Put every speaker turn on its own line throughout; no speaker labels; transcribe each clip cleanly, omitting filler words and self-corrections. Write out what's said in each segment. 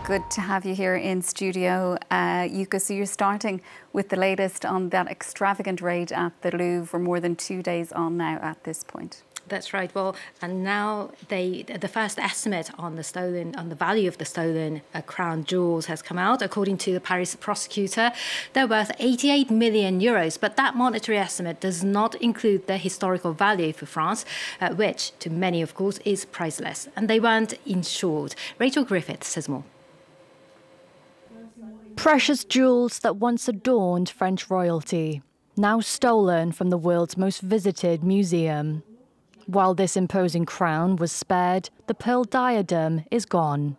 good to have you here in studio, Yuka. So you're starting with the latest on that extravagant raid at the Louvre. We're more than 2 days on now at this point.
That's right. Well, and now the first estimate on the value of the stolen crown jewels has come out. According to the Paris prosecutor, they're worth 88 million euros. But that monetary estimate does not include the historical value for France, which to many, of course, is priceless. And they weren't insured. Rachel Griffith says more.
Precious jewels that once adorned French royalty, now stolen from the world's most visited museum. While this imposing crown was spared, the pearl diadem is gone.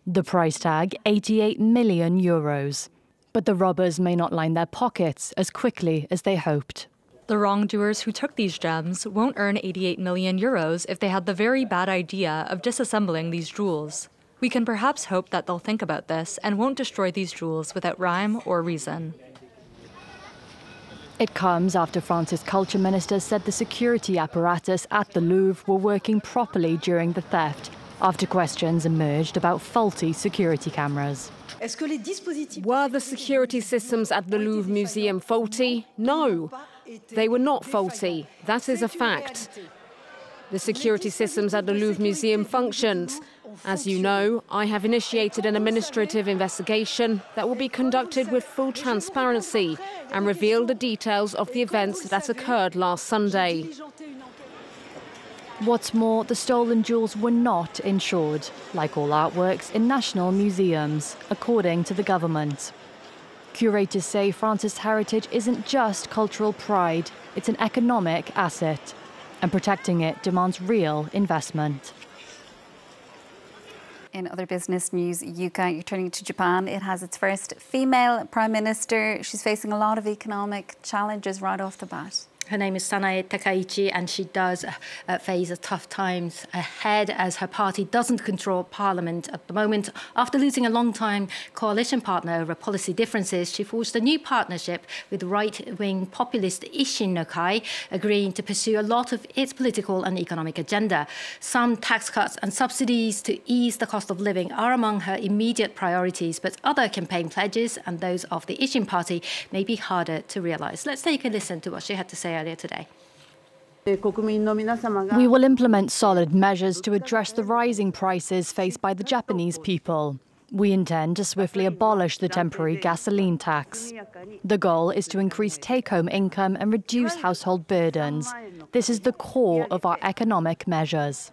The price tag, 88 million euros. But the robbers may not line their pockets as quickly as they hoped.
The wrongdoers who took these gems won't earn 88 million euros if they had the very bad idea of disassembling these jewels. We can perhaps hope that they'll think about this and won't destroy these jewels without rhyme or reason.
It comes after France's culture minister said the security apparatus at the Louvre were working properly during the theft, after questions emerged about faulty security cameras.
Were the security systems at the Louvre Museum faulty? No, they were not faulty. That is a fact. The security systems at the Louvre Museum functioned. As you know, I have initiated an administrative investigation that will be conducted with full transparency and reveal the details of the events that occurred last Sunday.
What's more, the stolen jewels were not insured, like all artworks in national museums, according to the government. Curators say France's heritage isn't just cultural pride, it's an economic asset, and protecting it demands real investment.
In other business news, Yuka, you're turning to Japan. It has its first female prime minister. She's facing a lot of economic challenges right off the bat.
Her name is Sanae Takaichi, and she does face tough times ahead as her party doesn't control parliament at the moment. After losing a long-time coalition partner over policy differences, she forged a new partnership with right-wing populist Isshin no Kai, agreeing to pursue a lot of its political and economic agenda. Some tax cuts and subsidies to ease the cost of living are among her immediate priorities, but other campaign pledges and those of the Isshin party may be harder to realise. Let's take a listen to what she had to say earlier today.
We will implement solid measures to address the rising prices faced by the Japanese people. We intend to swiftly abolish the temporary gasoline tax. The goal is to increase take-home income and reduce household burdens. This is the core of our economic measures.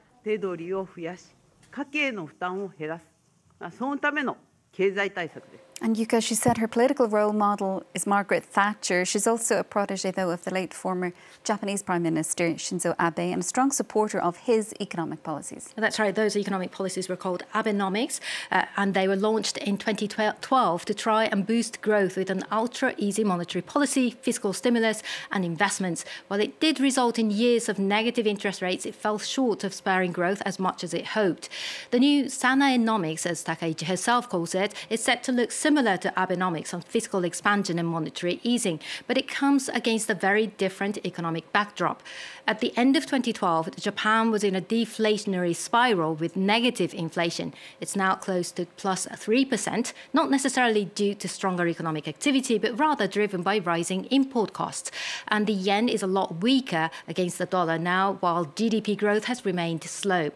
And Yuka, she said her political role model is Margaret Thatcher. She's also a protege, though, of the late former Japanese Prime Minister Shinzo Abe and a strong supporter of his economic policies.
That's right. Those economic policies were called Abenomics, and they were launched in 2012 to try and boost growth with an ultra-easy monetary policy, fiscal stimulus and investments. While it did result in years of negative interest rates, it fell short of spurring growth as much as it hoped. The new Sanaenomics, as Takaichi herself calls it, is set to look similar to Abenomics on fiscal expansion and monetary easing, but it comes against a very different economic backdrop. At the end of 2012, Japan was in a deflationary spiral with negative inflation. It's now close to plus 3%, not necessarily due to stronger economic activity, but rather driven by rising import costs. And the yen is a lot weaker against the dollar now, while GDP growth has remained slow.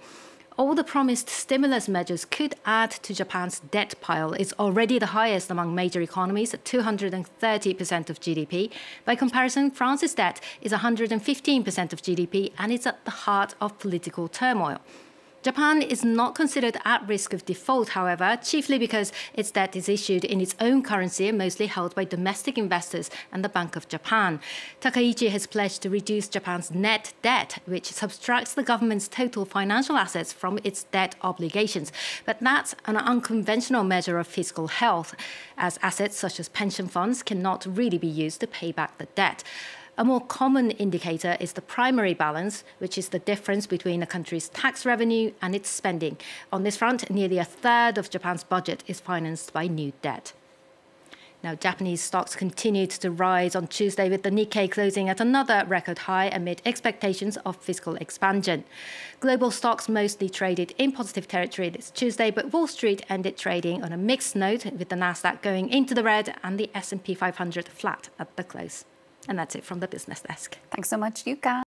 All the promised stimulus measures could add to Japan's debt pile. It's already the highest among major economies at 230% of GDP. By comparison, France's debt is 115% of GDP, and it's at the heart of political turmoil. Japan is not considered at risk of default, however, chiefly because its debt is issued in its own currency and mostly held by domestic investors and the Bank of Japan. Takaichi has pledged to reduce Japan's net debt, which subtracts the government's total financial assets from its debt obligations. But that's an unconventional measure of fiscal health, as assets such as pension funds cannot really be used to pay back the debt. A more common indicator is the primary balance, which is the difference between a country's tax revenue and its spending. On this front, nearly a third of Japan's budget is financed by new debt. Now, Japanese stocks continued to rise on Tuesday, with the Nikkei closing at another record high amid expectations of fiscal expansion. Global stocks mostly traded in positive territory this Tuesday, but Wall Street ended trading on a mixed note, with the Nasdaq going into the red and the S&P 500 flat at the close. And that's it from the business desk.
Thanks so much, Yuka.